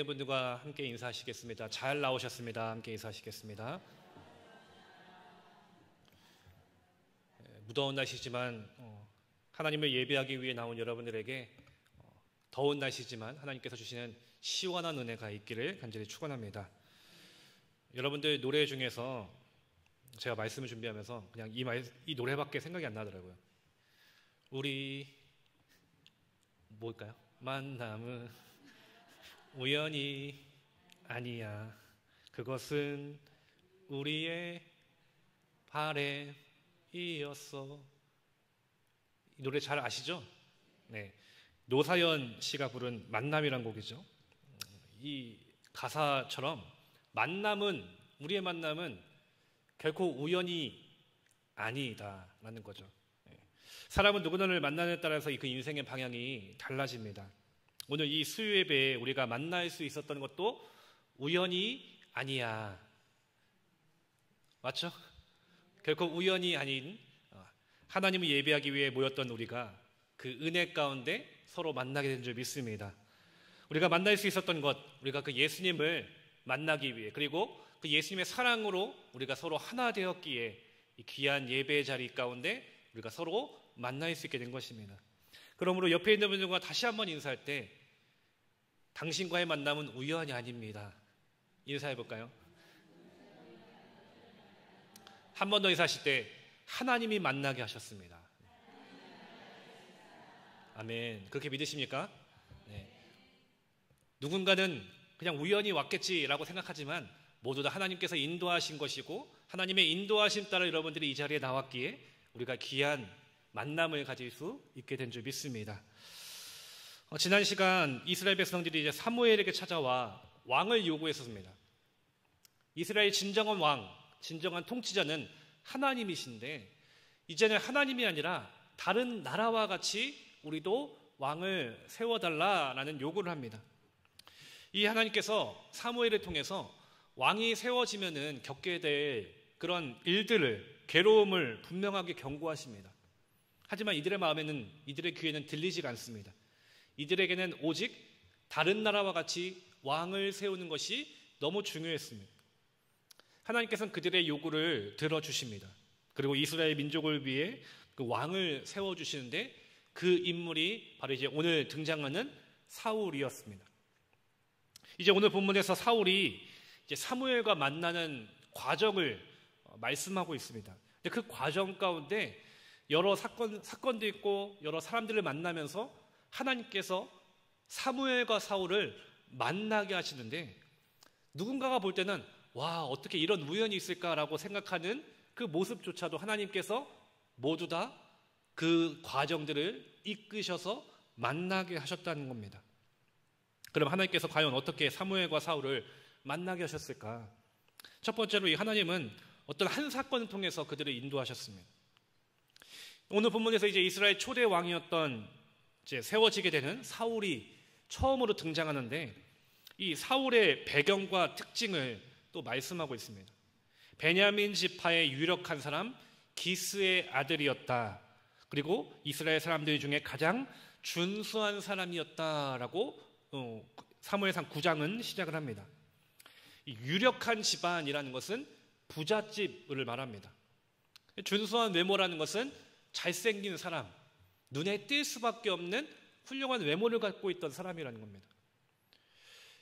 분들과 함께 인사하시겠습니다. 잘 나오셨습니다. 함께 인사하시겠습니다. 무더운 날씨지만 하나님을 예배하기 위해 나온 여러분들에게 더운 날씨지만 하나님께서 주시는 시원한 은혜가 있기를 간절히 축원합니다. 여러분들 노래 중에서 제가 말씀을 준비하면서 그냥 이 노래밖에 생각이 안 나더라고요. 우리 뭘까요? 만남은 우연이 아니야. 그것은 우리의 바램이었어. 이 노래 잘 아시죠? 네, 노사연 씨가 부른 만남이란 곡이죠. 이 가사처럼 우리의 만남은 결코 우연이 아니다라는 거죠. 사람은 누구를 만나느냐에 따라서 그 인생의 방향이 달라집니다. 오늘 이 수요 예배에 우리가 만날 수 있었던 것도 우연이 아니야. 맞죠? 결코 우연이 아닌 하나님을 예배하기 위해 모였던 우리가 그 은혜 가운데 서로 만나게 된 줄 믿습니다. 우리가 만날 수 있었던 것, 우리가 그 예수님을 만나기 위해, 그리고 그 예수님의 사랑으로 우리가 서로 하나 되었기에 이 귀한 예배의 자리 가운데 우리가 서로 만날 수 있게 된 것입니다. 그러므로 옆에 있는 분들과 다시 한번 인사할 때 당신과의 만남은 우연이 아닙니다. 인사해 볼까요? 한 번 더 인사하실 때 하나님이 만나게 하셨습니다. 아멘. 그렇게 믿으십니까? 네. 누군가는 그냥 우연히 왔겠지라고 생각하지만 모두 다 하나님께서 인도하신 것이고 하나님의 인도하심 따라 여러분들이 이 자리에 나왔기에 우리가 귀한 만남을 가질 수 있게 된 줄 믿습니다. 지난 시간 이스라엘 백성들이 이제 사무엘에게 찾아와 왕을 요구했었습니다. 이스라엘 진정한 왕, 진정한 통치자는 하나님이신데 이제는 하나님이 아니라 다른 나라와 같이 우리도 왕을 세워달라라는 요구를 합니다. 이 하나님께서 사무엘을 통해서 왕이 세워지면은 겪게 될 그런 일들을, 괴로움을 분명하게 경고하십니다. 하지만 이들의 귀에는 들리지가 않습니다. 이들에게는 오직 다른 나라와 같이 왕을 세우는 것이 너무 중요했습니다. 하나님께서는 그들의 요구를 들어주십니다. 그리고 이스라엘 민족을 위해 그 왕을 세워주시는데 그 인물이 바로 이제 오늘 등장하는 사울이었습니다. 이제 오늘 본문에서 사울이 이제 사무엘과 만나는 과정을 말씀하고 있습니다. 근데 그 과정 가운데 여러 사건도 있고 여러 사람들을 만나면서 하나님께서 사무엘과 사울을 만나게 하시는데 누군가가 볼 때는 와, 어떻게 이런 우연이 있을까라고 생각하는 그 모습조차도 하나님께서 모두 다 그 과정들을 이끄셔서 만나게 하셨다는 겁니다. 그럼 하나님께서 과연 어떻게 사무엘과 사울을 만나게 하셨을까? 첫 번째로 이 하나님은 어떤 한 사건을 통해서 그들을 인도하셨습니다. 오늘 본문에서 이제 이스라엘 초대 왕이었던 이제 세워지게 되는 사울이 처음으로 등장하는데 이 사울의 배경과 특징을 또 말씀하고 있습니다. 베냐민 지파의 유력한 사람 기스의 아들이었다. 그리고 이스라엘 사람들 중에 가장 준수한 사람이었다라고 사무엘상 9장은 시작을 합니다. 이 유력한 집안이라는 것은 부잣집을 말합니다. 준수한 외모라는 것은 잘생긴 사람, 눈에 띌 수밖에 없는 훌륭한 외모를 갖고 있던 사람이라는 겁니다.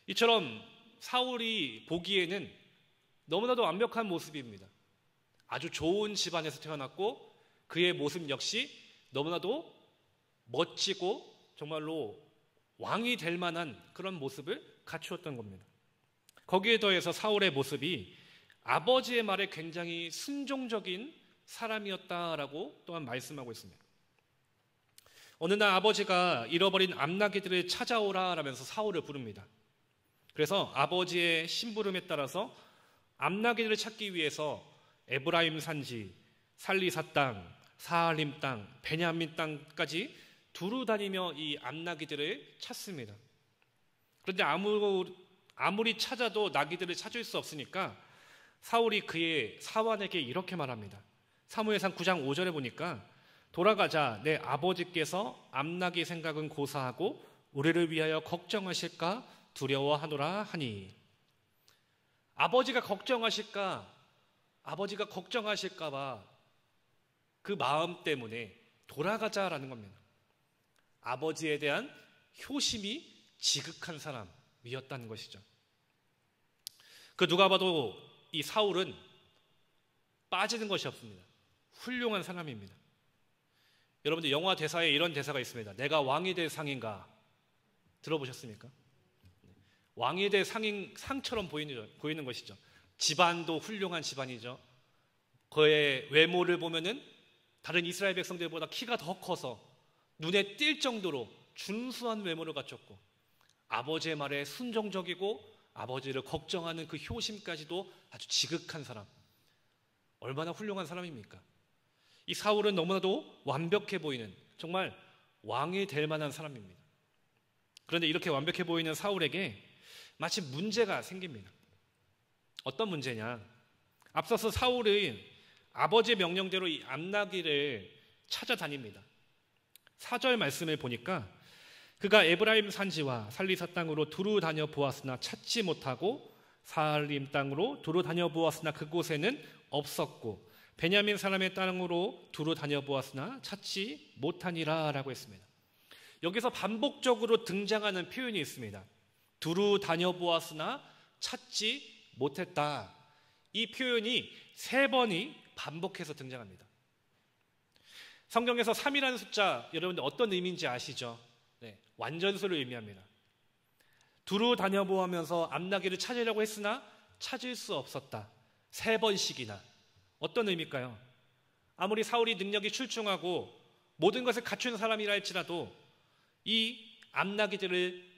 이처럼 사울이 보기에는 너무나도 완벽한 모습입니다. 아주 좋은 집안에서 태어났고 그의 모습 역시 너무나도 멋지고 정말로 왕이 될 만한 그런 모습을 갖추었던 겁니다. 거기에 더해서 사울의 모습이 아버지의 말에 굉장히 순종적인 사람이었다라고 또한 말씀하고 있습니다. 어느 날 아버지가 잃어버린 암나기들을 찾아오라 라면서 사울을 부릅니다. 그래서 아버지의 심부름에 따라서 암나기들을 찾기 위해서 에브라임 산지, 살리사 땅, 사할림 땅, 베냐민 땅까지 두루 다니며 이 암나기들을 찾습니다. 그런데 아무리 찾아도 나기들을 찾을 수 없으니까 사울이 그의 사환에게 이렇게 말합니다. 사무엘상 9장 5절에 보니까 돌아가자, 내 아버지께서 암나기 생각은 고사하고 우리를 위하여 걱정하실까 두려워하노라 하니. 아버지가 걱정하실까 봐 그 마음 때문에 돌아가자라는 겁니다. 아버지에 대한 효심이 지극한 사람이었다는 것이죠. 그 누가 봐도 이 사울은 빠지는 것이 없습니다. 훌륭한 사람입니다. 여러분들 영화 대사에 이런 대사가 있습니다. 내가 왕이 될 상인가? 들어보셨습니까? 왕이 될 상처럼 보이는 것이죠. 집안도 훌륭한 집안이죠. 그의 외모를 보면은 다른 이스라엘 백성들보다 키가 더 커서 눈에 띌 정도로 준수한 외모를 갖췄고, 아버지의 말에 순종적이고 아버지를 걱정하는 그 효심까지도 아주 지극한 사람. 얼마나 훌륭한 사람입니까? 이 사울은 너무나도 완벽해 보이는, 정말 왕이 될 만한 사람입니다. 그런데 이렇게 완벽해 보이는 사울에게 마치 문제가 생깁니다. 어떤 문제냐? 앞서서 사울은 아버지의 명령대로 이 암나기를 찾아다닙니다. 4절 말씀을 보니까 그가 에브라임 산지와 살리사 땅으로 두루 다녀 보았으나 찾지 못하고 사알림 땅으로 두루 다녀 보았으나 그곳에는 없었고 베냐민 사람의 땅으로 두루 다녀 보았으나 찾지 못하니라 라고 했습니다. 여기서 반복적으로 등장하는 표현이 있습니다. 두루 다녀 보았으나 찾지 못했다. 이 표현이 3번이 반복해서 등장합니다. 성경에서 3이라는 숫자, 여러분들 어떤 의미인지 아시죠? 네, 완전수를 의미합니다. 두루 다녀보면서 암나기를 찾으려고 했으나 찾을 수 없었다. 3번씩이나. 어떤 의미일까요? 아무리 사울이 능력이 출중하고 모든 것을 갖춘 사람이라 할지라도 이 암나기들을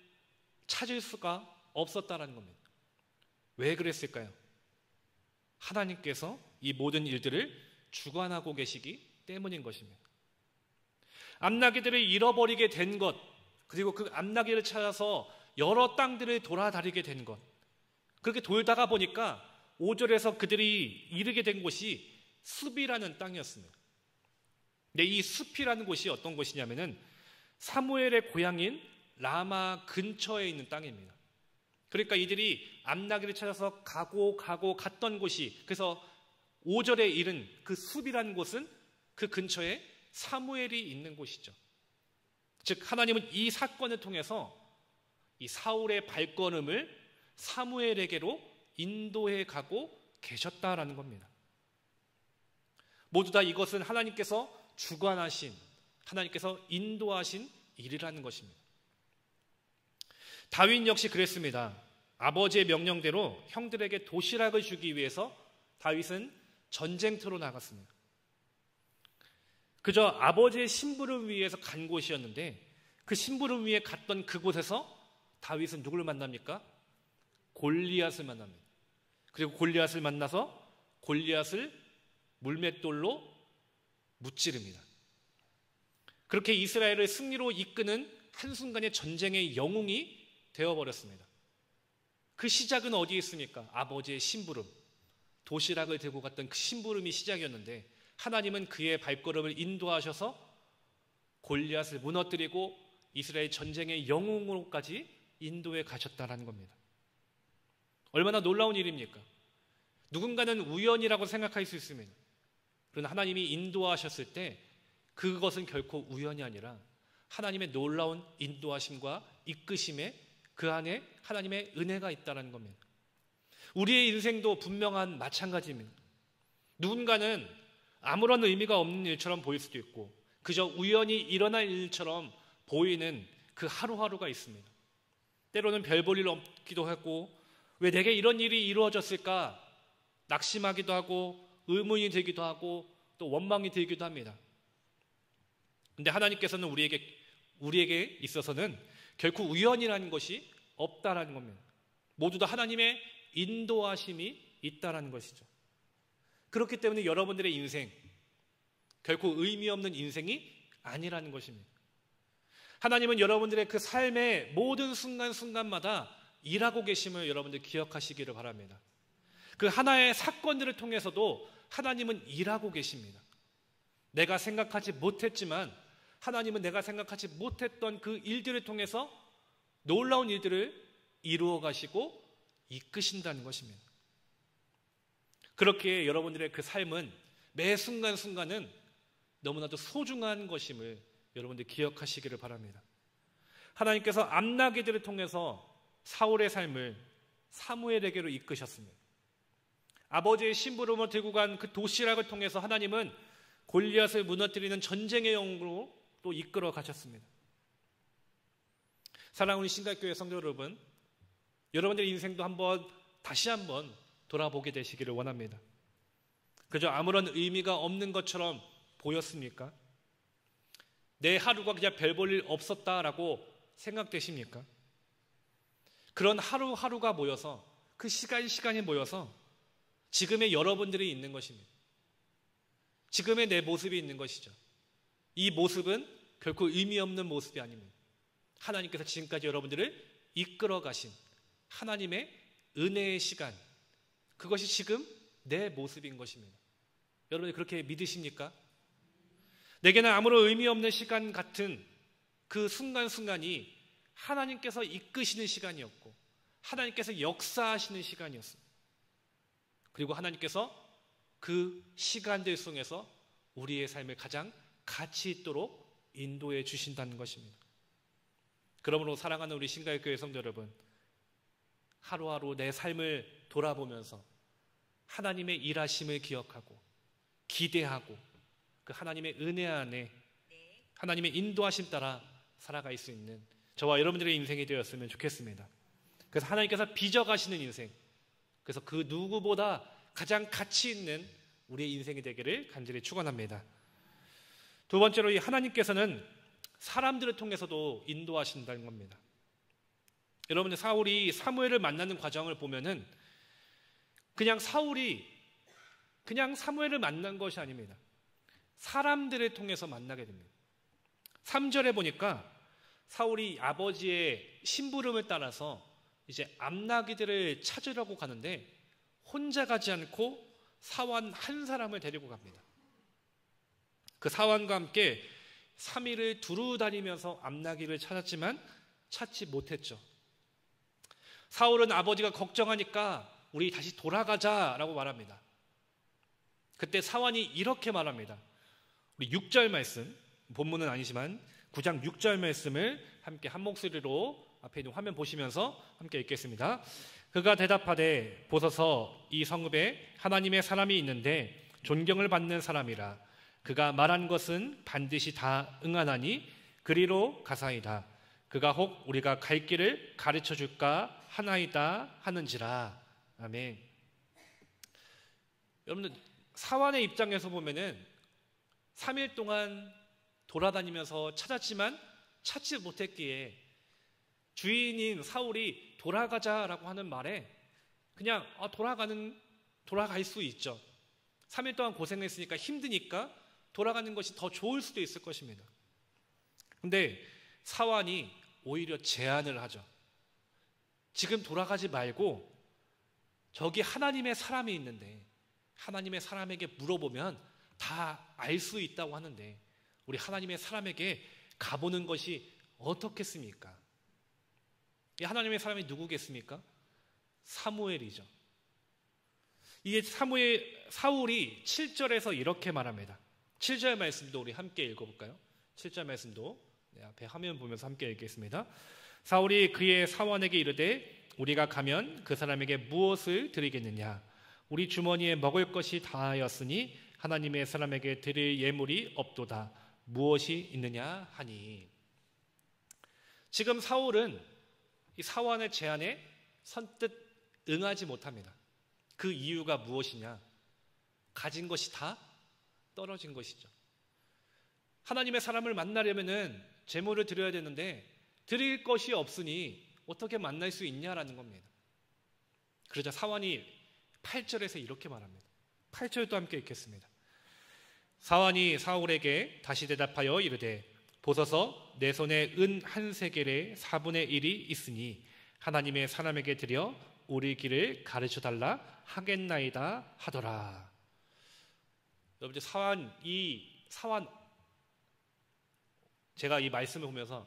찾을 수가 없었다라는 겁니다. 왜 그랬을까요? 하나님께서 이 모든 일들을 주관하고 계시기 때문인 것입니다. 암나기들을 잃어버리게 된 것, 그리고 그 암나기를 찾아서 여러 땅들을 돌아다니게 된 것, 그렇게 돌다가 보니까 5절에서 그들이 이르게 된 곳이 숲이라는 땅이었습니다. 근데 이 숲이라는 곳이 어떤 곳이냐면은 사무엘의 고향인 라마 근처에 있는 땅입니다. 그러니까 이들이 암나기를 찾아서 가고 갔던 곳이, 그래서 5절에 이른 그 숲이라는 곳은 그 근처에 사무엘이 있는 곳이죠. 즉 하나님은 이 사건을 통해서 이 사울의 발걸음을 사무엘에게로 인도해 가고 계셨다라는 겁니다. 모두 다 이것은 하나님께서 주관하신, 하나님께서 인도하신 일이라는 것입니다. 다윗 역시 그랬습니다. 아버지의 명령대로 형들에게 도시락을 주기 위해서 다윗은 전쟁터로 나갔습니다. 그저 아버지의 심부름 위해서 간 곳이었는데 그 심부름 위에 갔던 그곳에서 다윗은 누구를 만납니까? 골리앗을 만납니다. 그리고 골리앗을 만나서 골리앗을 물맷돌로 무찌릅니다. 그렇게 이스라엘을 승리로 이끄는 한순간의 전쟁의 영웅이 되어버렸습니다. 그 시작은 어디에 있습니까? 아버지의 심부름, 도시락을 들고 갔던 그 심부름이 시작이었는데 하나님은 그의 발걸음을 인도하셔서 골리앗을 무너뜨리고 이스라엘 전쟁의 영웅으로까지 인도해 가셨다는 겁니다. 얼마나 놀라운 일입니까? 누군가는 우연이라고 생각할 수 있습니다. 그러나 하나님이 인도하셨을 때 그것은 결코 우연이 아니라 하나님의 놀라운 인도하심과 이끄심에 그 안에 하나님의 은혜가 있다는 겁니다. 우리의 인생도 분명한 마찬가지입니다. 누군가는 아무런 의미가 없는 일처럼 보일 수도 있고 그저 우연히 일어날 일처럼 보이는 그 하루하루가 있습니다. 때로는 별 볼 일 없기도 하고 왜 내게 이런 일이 이루어졌을까 낙심하기도 하고 의문이 들기도 하고 또 원망이 들기도 합니다. 그런데 하나님께서는 우리에게 있어서는 결코 우연이라는 것이 없다라는 겁니다. 모두 다 하나님의 인도하심이 있다라는 것이죠. 그렇기 때문에 여러분들의 인생 결코 의미 없는 인생이 아니라는 것입니다. 하나님은 여러분들의 그 삶의 모든 순간순간마다 일하고 계심을 여러분들 기억하시기를 바랍니다. 그 하나의 사건들을 통해서도 하나님은 일하고 계십니다. 내가 생각하지 못했지만 하나님은 내가 생각하지 못했던 그 일들을 통해서 놀라운 일들을 이루어 가시고 이끄신다는 것입니다. 그렇게 여러분들의 그 삶은 매 순간순간은 너무나도 소중한 것임을 여러분들 기억하시기를 바랍니다. 하나님께서 암나기들을 통해서 사울의 삶을 사무엘에게로 이끄셨습니다. 아버지의 심부름을 들고 간 그 도시락을 통해서 하나님은 골리앗을 무너뜨리는 전쟁의 영으로 또 이끌어 가셨습니다. 사랑하는 신갈교회 성도 여러분, 여러분들의 인생도 다시 한번 돌아보게 되시기를 원합니다. 그저 아무런 의미가 없는 것처럼 보였습니까? 내 하루가 그냥 별 볼 일 없었다라고 생각되십니까? 그런 하루하루가 모여서 그 시간이 모여서 지금의 여러분들이 있는 것입니다. 지금의 내 모습이 있는 것이죠. 이 모습은 결코 의미 없는 모습이 아닙니다. 하나님께서 지금까지 여러분들을 이끌어 가신 하나님의 은혜의 시간, 그것이 지금 내 모습인 것입니다. 여러분이 그렇게 믿으십니까? 내게는 아무런 의미 없는 시간 같은 그 순간순간이 하나님께서 이끄시는 시간이었고 하나님께서 역사하시는 시간이었습니다. 그리고 하나님께서 그 시간들 속에서 우리의 삶을 가장 가치 있도록 인도해 주신다는 것입니다. 그러므로 사랑하는 우리 신갈교회 성도 여러분, 하루하루 내 삶을 돌아보면서 하나님의 일하심을 기억하고 기대하고 그 하나님의 은혜 안에 하나님의 인도하심 따라 살아갈 수 있는 저와 여러분들의 인생이 되었으면 좋겠습니다. 그래서 하나님께서 빚어가시는 인생, 그래서 그 누구보다 가장 가치 있는 우리의 인생이 되기를 간절히 축원합니다. 두 번째로 이 하나님께서는 사람들을 통해서도 인도하신다는 겁니다. 여러분들 사울이 사무엘을 만나는 과정을 보면은 그냥 사울이 그냥 사무엘을 만난 것이 아닙니다. 사람들을 통해서 만나게 됩니다. 3절에 보니까 사울이 아버지의 심부름을 따라서 이제 암나기들을 찾으려고 가는데 혼자 가지 않고 사환 한 사람을 데리고 갑니다. 그 사환과 함께 3일을 두루 다니면서 암나기를 찾았지만 찾지 못했죠. 사울은 아버지가 걱정하니까 우리 다시 돌아가자라고 말합니다. 그때 사환이 이렇게 말합니다. 우리 6절 말씀, 본문은 아니지만 9장 6절 말씀을 함께 한 목소리로 앞에 있는 화면 보시면서 함께 읽겠습니다. 그가 대답하되 보소서 이 성읍에 하나님의 사람이 있는데 존경을 받는 사람이라. 그가 말한 것은 반드시 다 응하나니 그리로 가사이다. 그가 혹 우리가 갈 길을 가르쳐 줄까 하나이다 하는지라. 아멘. 여러분들 사환의 입장에서 보면은 3일 동안 돌아다니면서 찾았지만 찾지 못했기에 주인인 사울이 돌아가자라고 하는 말에 그냥 돌아갈 수 있죠. 3일 동안 고생했으니까 힘드니까 돌아가는 것이 더 좋을 수도 있을 것입니다. 근데 사환이 오히려 제안을 하죠. 지금 돌아가지 말고 저기 하나님의 사람이 있는데 하나님의 사람에게 물어보면 다 알 수 있다고 하는데 우리 하나님의 사람에게 가보는 것이 어떻겠습니까? 이 하나님의 사람이 누구겠습니까? 사무엘이죠. 이게 사울이 7절에서 이렇게 말합니다. 7절 말씀도 우리 함께 읽어볼까요? 7절 말씀도 앞에 화면 보면서 함께 읽겠습니다. 사울이 그의 사원에게 이르되 우리가 가면 그 사람에게 무엇을 드리겠느냐? 우리 주머니에 먹을 것이 다하였으니 하나님의 사람에게 드릴 예물이 없도다. 무엇이 있느냐 하니. 지금 사울은 이 사원의 제안에 선뜻 응하지 못합니다. 그 이유가 무엇이냐? 가진 것이 다 떨어진 것이죠. 하나님의 사람을 만나려면은 제물을 드려야 되는데 드릴 것이 없으니 어떻게 만날 수 있냐라는 겁니다. 그러자 사환이 8절에서 이렇게 말합니다. 8절도 함께 읽겠습니다. 사환이 사울에게 다시 대답하여 이르되 보소서 내 손에 은 한 세겔의 4분의 1이 있으니 하나님의 사람에게 드려 우리 길을 가르쳐 달라 하겠나이다 하더라. 여러분들 사환 제가 이 말씀을 보면서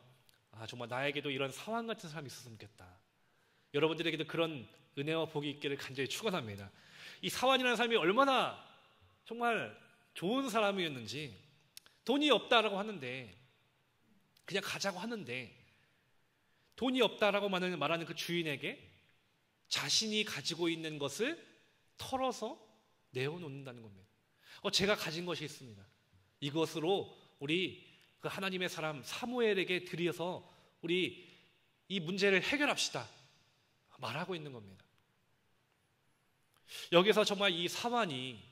정말 나에게도 이런 사환 같은 사람이 있었으면 좋겠다. 여러분들에게도 그런 은혜와 복이 있기를 간절히 축원합니다. 이 사환이라는 사람이 얼마나 정말 좋은 사람이었는지, 돈이 없다라고 하는데, 그냥 가자고 하는데, 돈이 없다라고 말하는 그 주인에게 자신이 가지고 있는 것을 털어서 내어놓는다는 겁니다. 제가 가진 것이 있습니다. 이것으로 우리 그 하나님의 사람 사무엘에게 드려서 우리 이 문제를 해결합시다 말하고 있는 겁니다. 여기서 정말 이 사환이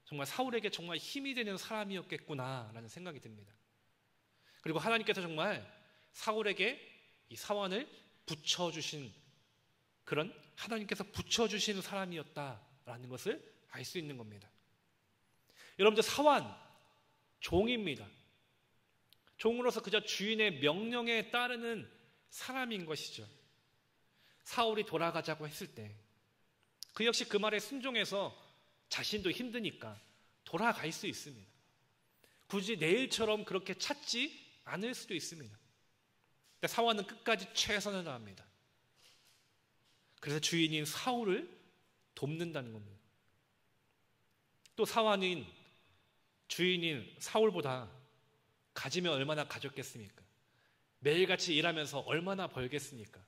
정말 사울에게 정말 힘이 되는 사람이었겠구나라는 생각이 듭니다. 그리고 하나님께서 정말 사울에게 이 사환을 붙여주신, 그런 하나님께서 붙여주신 사람이었다라는 것을 알 수 있는 겁니다. 여러분들, 사환 종입니다. 종으로서 그저 주인의 명령에 따르는 사람인 것이죠. 사울이 돌아가자고 했을 때 그 역시 그 말에 순종해서 자신도 힘드니까 돌아갈 수 있습니다. 굳이 내일처럼 그렇게 찾지 않을 수도 있습니다. 근데 사환은 끝까지 최선을 다합니다. 그래서 주인인 사울을 돕는다는 겁니다. 또 사환은 주인인 사울보다 가지면 얼마나 가졌겠습니까? 매일같이 일하면서 얼마나 벌겠습니까?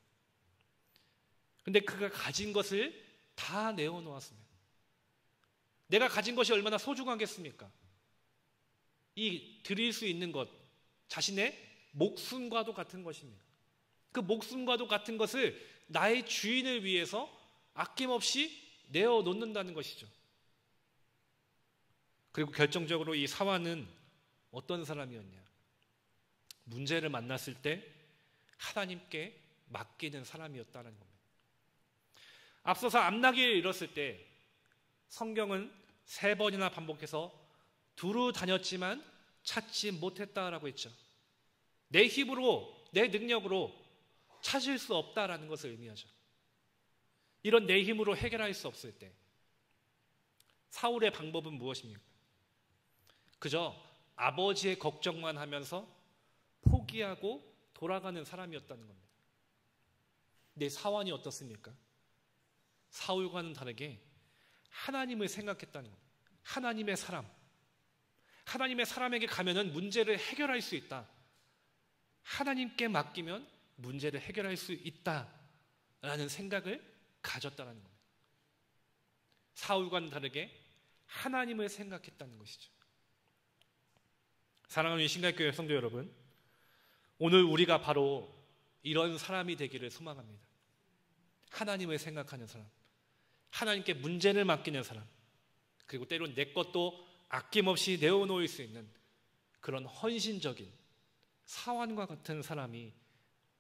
근데 그가 가진 것을 다 내어놓았습니다. 내가 가진 것이 얼마나 소중하겠습니까? 이 드릴 수 있는 것, 자신의 목숨과도 같은 것입니다. 그 목숨과도 같은 것을 나의 주인을 위해서 아낌없이 내어놓는다는 것이죠. 그리고 결정적으로 이 사환은 어떤 사람이었냐? 문제를 만났을 때 하나님께 맡기는 사람이었다는 겁니다. 앞서서 암나귀를 잃었을 때 성경은 3번이나 반복해서 두루 다녔지만 찾지 못했다라고 했죠. 내 힘으로, 내 능력으로 찾을 수 없다라는 것을 의미하죠. 이런 내 힘으로 해결할 수 없을 때 사울의 방법은 무엇입니까? 그저 아버지의 걱정만 하면서 포기하고 돌아가는 사람이었다는 겁니다. 내 사환이 어떻습니까? 사울과는 다르게 하나님을 생각했다는 겁니다. 하나님의 사람, 하나님의 사람에게 가면은 문제를 해결할 수 있다. 하나님께 맡기면 문제를 해결할 수 있다라는 생각을 가졌다는 겁니다. 사울과는 다르게 하나님을 생각했다는 것이죠. 사랑하는 신갈교회 성도 여러분, 오늘 우리가 바로 이런 사람이 되기를 소망합니다. 하나님을 생각하는 사람, 하나님께 문제를 맡기는 사람, 그리고 때론 내 것도 아낌없이 내어놓을 수 있는 그런 헌신적인 사환과 같은 사람이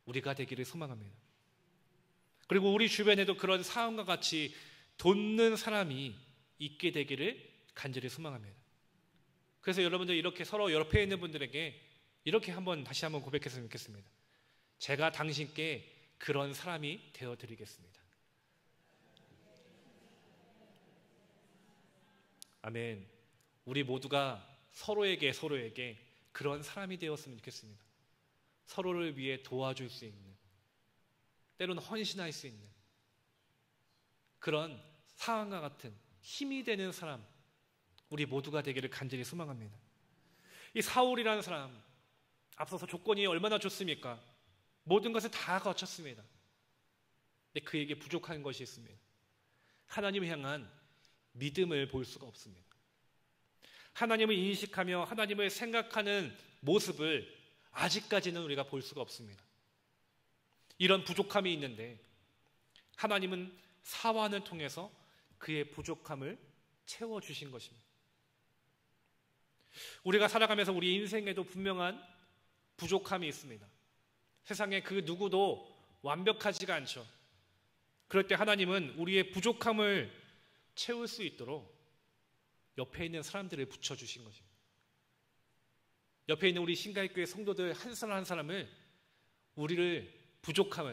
우리가 되기를 소망합니다. 그리고 우리 주변에도 그런 사환과 같이 돕는 사람이 있게 되기를 간절히 소망합니다. 그래서 여러분들 이렇게 서로 옆에 있는 분들에게 이렇게 다시 한번 고백했으면 좋겠습니다. 제가 당신께 그런 사람이 되어드리겠습니다. 아멘. 우리 모두가 서로에게 그런 사람이 되었으면 좋겠습니다. 서로를 위해 도와줄 수 있는, 때로는 헌신할 수 있는 그런 사항과 같은 힘이 되는 사람, 우리 모두가 되기를 간절히 소망합니다. 이 사울이라는 사람, 앞서서 조건이 얼마나 좋습니까? 모든 것을 다 거쳤습니다. 근데 그에게 부족한 것이 있습니다. 하나님을 향한 믿음을 볼 수가 없습니다. 하나님을 인식하며 하나님을 생각하는 모습을 아직까지는 우리가 볼 수가 없습니다. 이런 부족함이 있는데 하나님은 사환을 통해서 그의 부족함을 채워주신 것입니다. 우리가 살아가면서 우리 인생에도 분명한 부족함이 있습니다. 세상에 그 누구도 완벽하지가 않죠. 그럴 때 하나님은 우리의 부족함을 채울 수 있도록 옆에 있는 사람들을 붙여주신 것입니다. 옆에 있는 우리 신가익교회 성도들 한 사람 한 사람을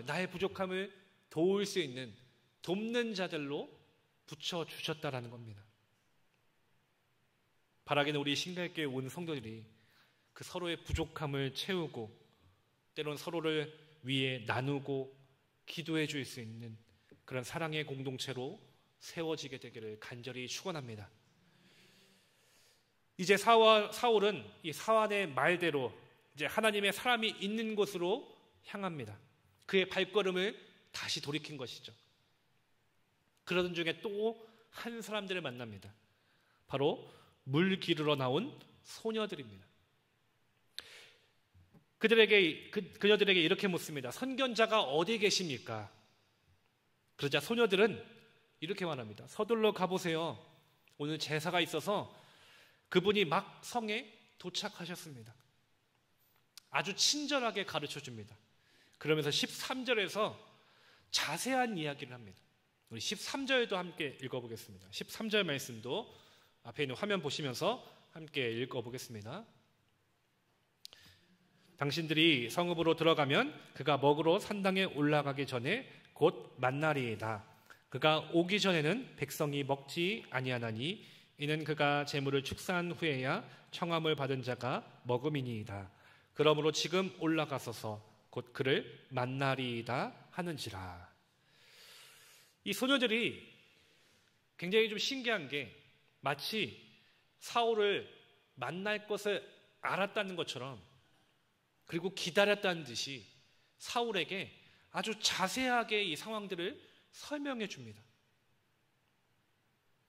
나의 부족함을 도울 수 있는 돕는 자들로 붙여주셨다라는 겁니다. 바라기는 우리 신가익교회 온 성도들이 그 서로의 부족함을 채우고 때로는 서로를 위해 나누고 기도해 줄 수 있는 그런 사랑의 공동체로 세워지게 되기를 간절히 축원합니다. 이제 사울은 이 사환의 말대로 이제 하나님의 사람이 있는 곳으로 향합니다. 그의 발걸음을 다시 돌이킨 것이죠. 그러던 중에 또 한 사람들을 만납니다. 바로 물 기르러 나온 소녀들입니다. 그녀들에게 이렇게 묻습니다. 선견자가 어디 계십니까? 그러자 소녀들은 이렇게 말합니다. 서둘러 가보세요. 오늘 제사가 있어서 그분이 막 성에 도착하셨습니다. 아주 친절하게 가르쳐 줍니다. 그러면서 13절에서 자세한 이야기를 합니다. 우리 13절도 함께 읽어보겠습니다. 13절 말씀도 앞에 있는 화면 보시면서 함께 읽어보겠습니다. 당신들이 성읍으로 들어가면 그가 먹으러 산당에 올라가기 전에 곧 만나리이다. 그가 오기 전에는 백성이 먹지 아니하나니 이는 그가 재물을 축사한 후에야 청함을 받은 자가 먹음이니이다. 그러므로 지금 올라가소서 곧 그를 만나리이다 하는지라. 이 소녀들이 굉장히 좀 신기한 게 마치 사울을 만날 것을 알았다는 것처럼 그리고 기다렸다는 듯이 사울에게 아주 자세하게 이 상황들을 설명해 줍니다.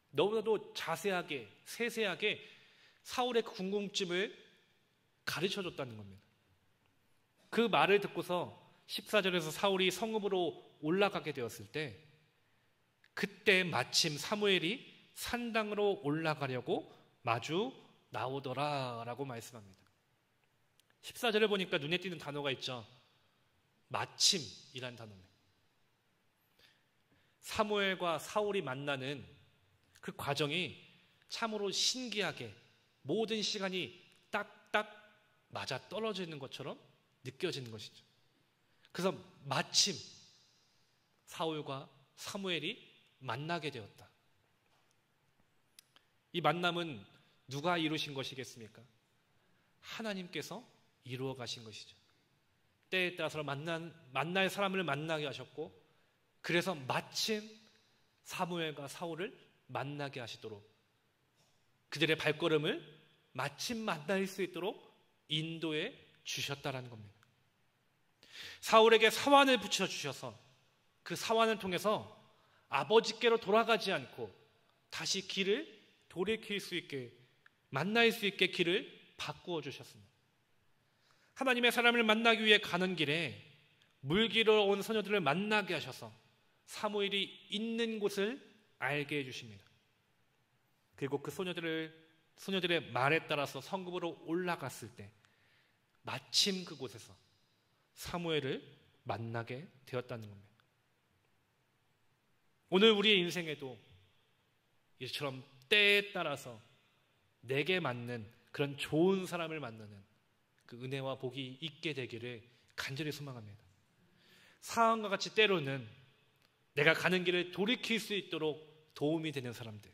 너무나도 자세하게 세세하게 사울의 궁금증을 가르쳐 줬다는 겁니다. 그 말을 듣고서 14절에서 사울이 성읍으로 올라가게 되었을 때 그때 마침 사무엘이 산당으로 올라가려고 마주 나오더라라고 말씀합니다. 14절을 보니까 눈에 띄는 단어가 있죠. 마침이라는 단어입니다. 사무엘과 사울이 만나는 그 과정이 참으로 신기하게 모든 시간이 딱딱 맞아 떨어지는 것처럼 느껴지는 것이죠. 그래서 마침 사울과 사무엘이 만나게 되었다. 이 만남은 누가 이루신 것이겠습니까? 하나님께서 이루어 가신 것이죠. 때에 따라서 만날 사람을 만나게 하셨고 그래서 마침 사무엘과 사울을 만나게 하시도록 그들의 발걸음을 마침 만날 수 있도록 인도해 주셨다라는 겁니다. 사울에게 사환을 붙여주셔서 그 사환을 통해서 아버지께로 돌아가지 않고 다시 길을 돌이킬 수 있게 만날 수 있게 길을 바꾸어 주셨습니다. 하나님의 사람을 만나기 위해 가는 길에 물기로 온 소녀들을 만나게 하셔서 사무엘이 있는 곳을 알게 해주십니다. 그리고 그 소녀들의 말에 따라서 성읍으로 올라갔을 때 마침 그곳에서 사무엘을 만나게 되었다는 겁니다. 오늘 우리의 인생에도 이처럼 때에 따라서 내게 맞는 그런 좋은 사람을 만나는 그 은혜와 복이 있게 되기를 간절히 소망합니다. 사항과 같이 때로는 내가 가는 길을 돌이킬 수 있도록 도움이 되는 사람들,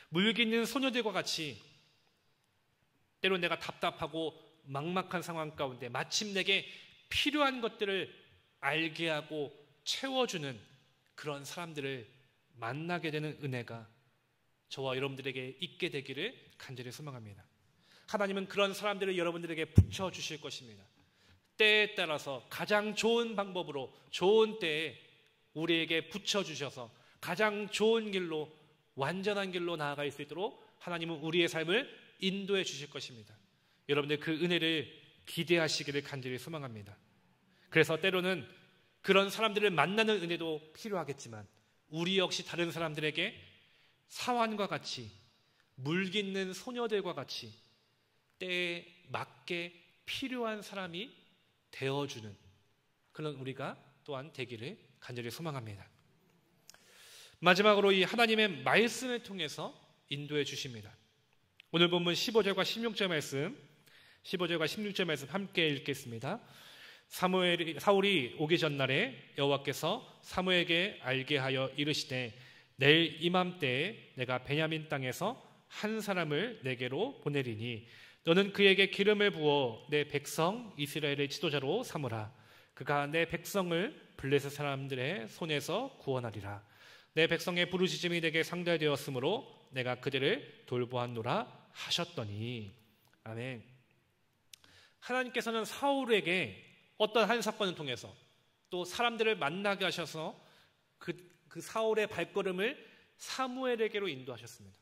물깃는 소녀들과 같이 때로 내가 답답하고 막막한 상황 가운데 마침 내게 필요한 것들을 알게 하고 채워주는 그런 사람들을 만나게 되는 은혜가 저와 여러분들에게 있게 되기를 간절히 소망합니다. 하나님은 그런 사람들을 여러분들에게 붙여주실 것입니다. 때에 따라서 가장 좋은 방법으로 좋은 때에 우리에게 붙여주셔서 가장 좋은 길로 완전한 길로 나아갈 수 있도록 하나님은 우리의 삶을 인도해 주실 것입니다. 여러분들 그 은혜를 기대하시기를 간절히 소망합니다. 그래서 때로는 그런 사람들을 만나는 은혜도 필요하겠지만 우리 역시 다른 사람들에게 사환과 같이 물깃는 소녀들과 같이 때에 맞게 필요한 사람이 되어주는 그런 우리가 또한 되기를 간절히 소망합니다. 마지막으로 이 하나님의 말씀을 통해서 인도해 주십니다. 오늘 본문 15절과 16절 말씀 15절과 16절 말씀 함께 읽겠습니다. 사울이 오기 전날에 여호와께서 사무엘에게 알게 하여 이르시되 내일 이맘때에 내가 베냐민 땅에서 한 사람을 내게로 보내리니 너는 그에게 기름을 부어 내 백성 이스라엘의 지도자로 삼으라. 그가 내 백성을 블레셋 사람들의 손에서 구원하리라. 내 백성의 부르짖음이 내게 상달되었으므로 내가 그들을 돌보았노라 하셨더니. 아멘. 하나님께서는 사울에게 어떤 한 사건을 통해서 또 사람들을 만나게 하셔서 그 사울의 발걸음을 사무엘에게로 인도하셨습니다.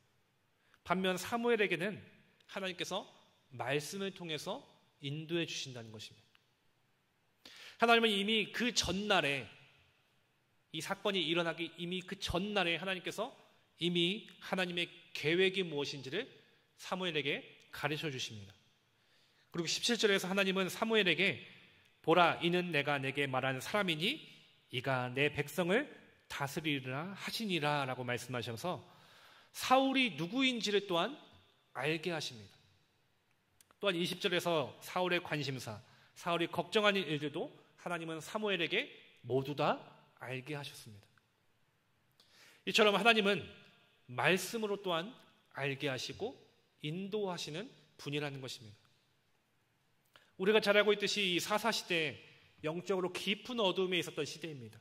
반면 사무엘에게는 하나님께서 말씀을 통해서 인도해 주신다는 것입니다. 하나님은 이미 그 전날에, 이 사건이 일어나기 이미 그 전날에 하나님께서 이미 하나님의 계획이 무엇인지를 사무엘에게 가르쳐 주십니다. 그리고 17절에서 하나님은 사무엘에게 보라, 이는 내가 내게 말한 사람이니 이가 내 백성을 다스리리라 하시니라 라고 말씀하셔서 사울이 누구인지를 또한 알게 하십니다. 또한 20절에서 사울의 관심사, 사울이 걱정하는 일들도 하나님은 사무엘에게 모두 다 알게 하셨습니다. 이처럼 하나님은 말씀으로 또한 알게 하시고 인도하시는 분이라는 것입니다. 우리가 잘 알고 있듯이 이 사사시대, 영적으로 깊은 어둠에 있었던 시대입니다.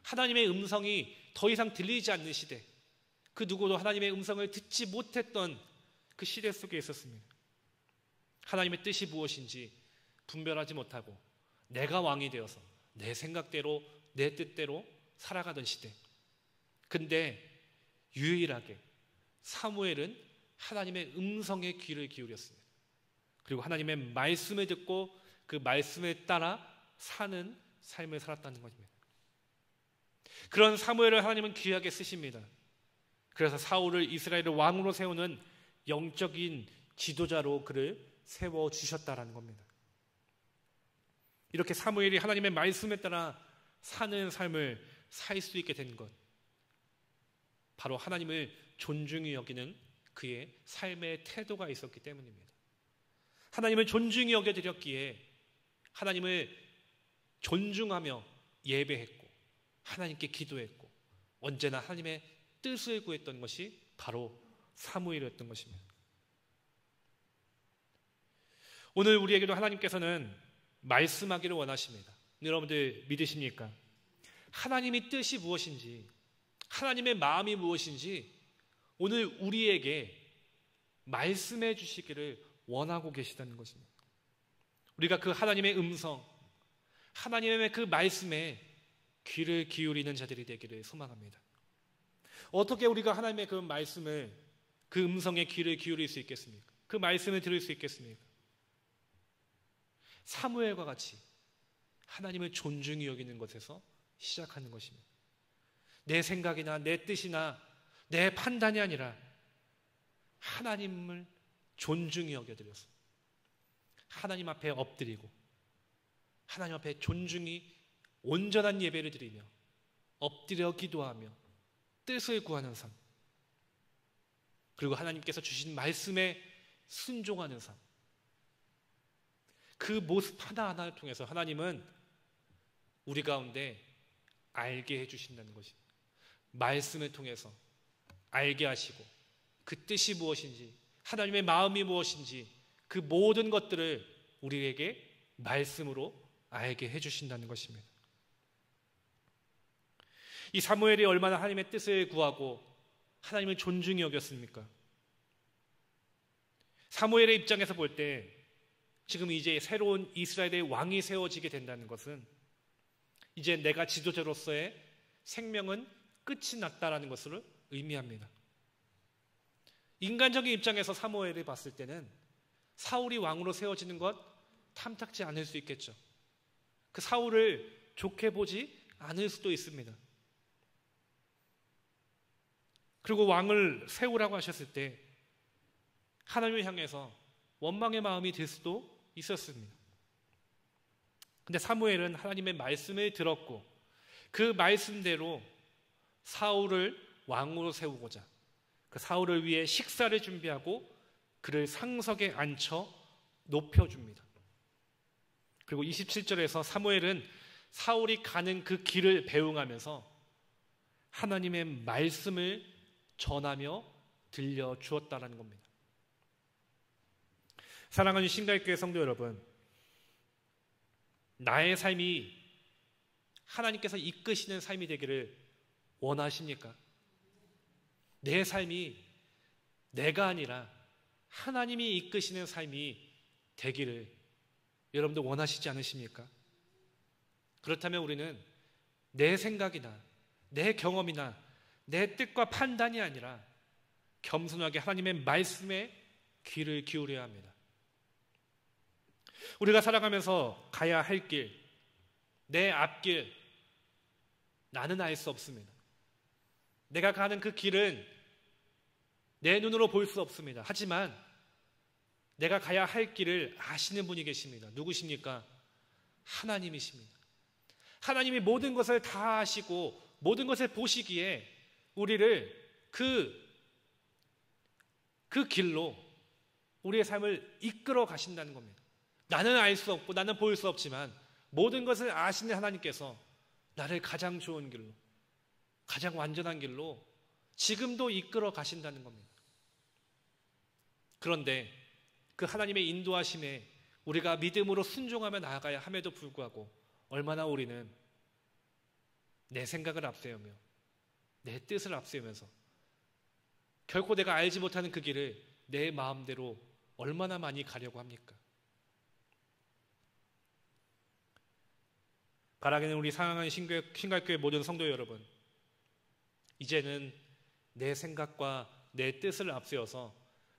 하나님의 음성이 더 이상 들리지 않는 시대, 그 누구도 하나님의 음성을 듣지 못했던 그 시대 속에 있었습니다. 하나님의 뜻이 무엇인지 분별하지 못하고 내가 왕이 되어서 내 생각대로 내 뜻대로 살아가던 시대. 근데 유일하게 사무엘은 하나님의 음성에 귀를 기울였습니다. 그리고 하나님의 말씀을 듣고 그 말씀에 따라 사는 삶을 살았다는 것입니다. 그런 사무엘을 하나님은 귀하게 쓰십니다. 그래서 사울을 이스라엘의 왕으로 세우는 영적인 지도자로 그를 세워주셨다라는 겁니다. 이렇게 사무엘이 하나님의 말씀에 따라 사는 삶을 살 수 있게 된 것, 바로 하나님을 존중히 여기는 그의 삶의 태도가 있었기 때문입니다. 하나님을 존중히 여겨드렸기에 하나님을 존중하며 예배했고 하나님께 기도했고 언제나 하나님의 뜻을 구했던 것이 바로 사무엘이었던 것입니다. 오늘 우리에게도 하나님께서는 말씀하기를 원하십니다. 여러분들 믿으십니까? 하나님의 뜻이 무엇인지, 하나님의 마음이 무엇인지 오늘 우리에게 말씀해 주시기를 원하고 계시다는 것입니다. 우리가 그 하나님의 음성, 하나님의 그 말씀에 귀를 기울이는 자들이 되기를 소망합니다. 어떻게 우리가 하나님의 그 말씀을, 그 음성에 귀를 기울일 수 있겠습니까? 그 말씀을 들을 수 있겠습니까? 사무엘과 같이 하나님을 존중히 여기는 것에서 시작하는 것입니다. 내 생각이나 내 뜻이나 내 판단이 아니라 하나님을 존중히 여겨드려서 하나님 앞에 엎드리고 하나님 앞에 존중히 온전한 예배를 드리며 엎드려 기도하며 뜻을 구하는 삶, 그리고 하나님께서 주신 말씀에 순종하는 삶, 그 모습 하나하나를 통해서 하나님은 우리 가운데 알게 해주신다는 것입니다. 말씀을 통해서 알게 하시고 그 뜻이 무엇인지, 하나님의 마음이 무엇인지 그 모든 것들을 우리에게 말씀으로 알게 해주신다는 것입니다. 이 사무엘이 얼마나 하나님의 뜻을 구하고 하나님을 존중히 여겼습니까? 사무엘의 입장에서 볼 때 지금 이제 새로운 이스라엘의 왕이 세워지게 된다는 것은 이제 내가 지도자로서의 생명은 끝이 났다라는 것을 의미합니다. 인간적인 입장에서 사무엘을 봤을 때는 사울이 왕으로 세워지는 것 탐탁지 않을 수 있겠죠. 그 사울을 좋게 보지 않을 수도 있습니다. 그리고 왕을 세우라고 하셨을 때 하나님을 향해서 원망의 마음이 들 수도 있었습니다. 근데 사무엘은 하나님의 말씀을 들었고 그 말씀대로 사울을 왕으로 세우고자 그 사울을 위해 식사를 준비하고 그를 상석에 앉혀 높여줍니다. 그리고 27절에서 사무엘은 사울이 가는 그 길을 배웅하면서 하나님의 말씀을 전하며 들려주었다는 겁니다. 사랑하는 신갈교회 성도 여러분, 나의 삶이 하나님께서 이끄시는 삶이 되기를 원하십니까? 내 삶이 내가 아니라 하나님이 이끄시는 삶이 되기를 여러분들 원하시지 않으십니까? 그렇다면 우리는 내 생각이나 내 경험이나 내 뜻과 판단이 아니라 겸손하게 하나님의 말씀에 귀를 기울여야 합니다. 우리가 살아가면서 가야 할 길, 내 앞길, 나는 알 수 없습니다. 내가 가는 그 길은 내 눈으로 볼 수 없습니다. 하지만 내가 가야 할 길을 아시는 분이 계십니다. 누구십니까? 하나님이십니다. 하나님이 모든 것을 다 아시고 모든 것을 보시기에 우리를 그 길로 우리의 삶을 이끌어 가신다는 겁니다. 나는 알 수 없고 나는 볼 수 없지만 모든 것을 아시는 하나님께서 나를 가장 좋은 길로, 가장 완전한 길로 지금도 이끌어 가신다는 겁니다. 그런데 그 하나님의 인도하심에 우리가 믿음으로 순종하며 나아가야 함에도 불구하고 얼마나 우리는 내 생각을 앞세우며 내 뜻을 앞세우면서 결코 내가 알지 못하는 그 길을 내 마음대로 얼마나 많이 가려고 합니까? 바라기는 우리 상황한 신갈교회 모든 성도 여러분, 이제는 내 생각과 내 뜻을 앞세워서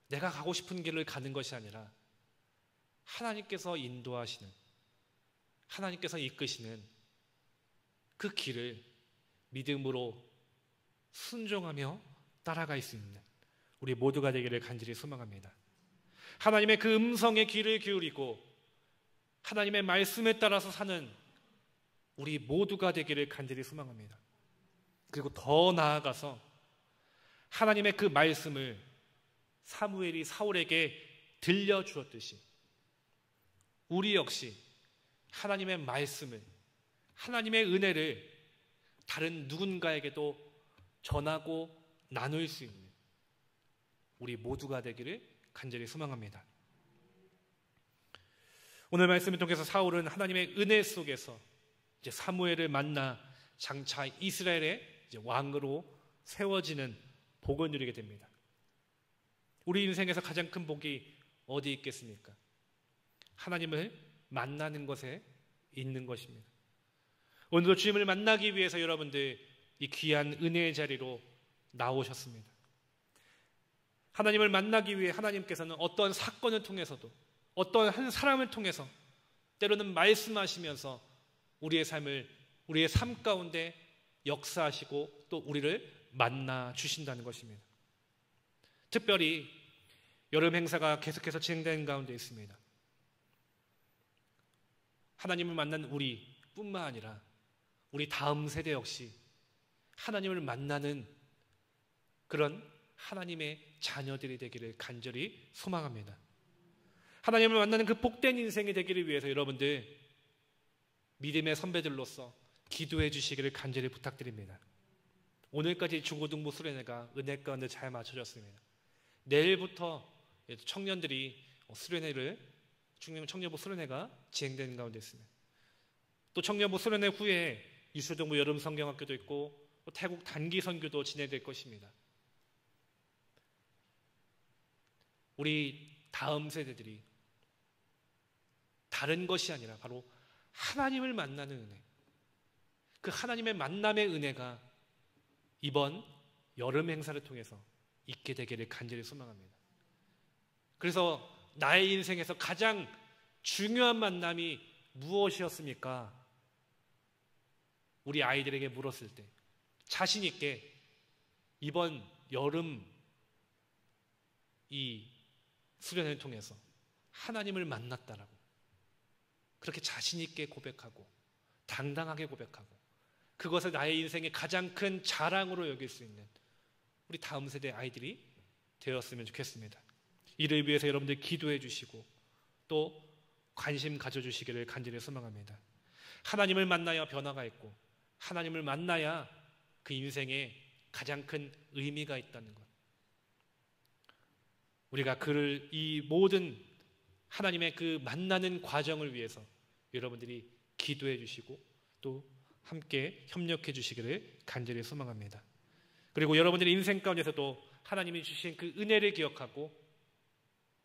내가 가고 싶은 길을 가는 것이 아니라 하나님께서 인도하시는, 하나님께서 이끄시는 그 길을 믿음으로 순종하며 따라갈 수 있는 우리 모두가 되기를 간절히 소망합니다. 하나님의 그 음성에 귀를 기울이고 하나님의 말씀에 따라서 사는 우리 모두가 되기를 간절히 소망합니다. 그리고 더 나아가서 하나님의 그 말씀을 사무엘이 사울에게 들려주었듯이 우리 역시 하나님의 말씀을, 하나님의 은혜를 다른 누군가에게도 전하고 나눌 수 있는 우리 모두가 되기를 간절히 소망합니다. 오늘 말씀을 통해서 사울은 하나님의 은혜 속에서 이제 사무엘을 만나 장차 이스라엘의 이제 왕으로 세워지는 복을 누리게 됩니다. 우리 인생에서 가장 큰 복이 어디 있겠습니까? 하나님을 만나는 것에 있는 것입니다. 오늘도 주님을 만나기 위해서 여러분들 이 귀한 은혜의 자리로 나오셨습니다. 하나님을 만나기 위해 하나님께서는 어떤 사건을 통해서도 어떤 한 사람을 통해서 때로는 말씀하시면서 우리의 삶 가운데 역사하시고 또 우리를 만나 주신다는 것입니다. 특별히 여름 행사가 계속해서 진행되는 가운데 있습니다. 하나님을 만난 우리뿐만 아니라 우리 다음 세대 역시 하나님을 만나는 그런 하나님의 자녀들이 되기를 간절히 소망합니다. 하나님을 만나는 그 복된 인생이 되기를 위해서 여러분들 믿음의 선배들로서 기도해 주시기를 간절히 부탁드립니다. 오늘까지 중고등부 수련회가 은혜 가운데 잘 마쳐졌습니다. 내일부터 청년들이 청년부 수련회가 진행되는 가운데 있습니다. 또 청년부 수련회 후에 유수동부 여름 성경학교도 있고 또 태국 단기 선교도 진행될 것입니다. 우리 다음 세대들이 다른 것이 아니라 바로 하나님을 만나는 은혜, 그 하나님의 만남의 은혜가 이번 여름 행사를 통해서 있게 되기를 간절히 소망합니다. 그래서 나의 인생에서 가장 중요한 만남이 무엇이었습니까? 우리 아이들에게 물었을 때 자신 있게 이번 여름 이 수련을 통해서 하나님을 만났다라고 그렇게 자신 있게 고백하고 당당하게 고백하고 그것을 나의 인생의 가장 큰 자랑으로 여길 수 있는 우리 다음 세대 아이들이 되었으면 좋겠습니다. 이를 위해서 여러분들 기도해 주시고 또 관심 가져주시기를 간절히 소망합니다. 하나님을 만나야 변화가 있고 하나님을 만나야 그 인생에 가장 큰 의미가 있다는 것, 우리가 그를 이 모든 하나님의 그 만나는 과정을 위해서 여러분들이 기도해 주시고 또 함께 협력해 주시기를 간절히 소망합니다. 그리고 여러분들의 인생 가운데서도 하나님이 주신 그 은혜를 기억하고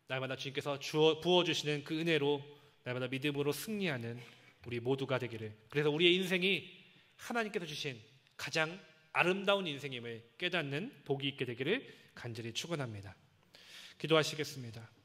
날마다 주님께서 부어주시는 그 은혜로 날마다 믿음으로 승리하는 우리 모두가 되기를, 그래서 우리의 인생이 하나님께서 주신 가장 아름다운 인생임을 깨닫는 복이 있게 되기를 간절히 축원합니다. 기도하시겠습니다.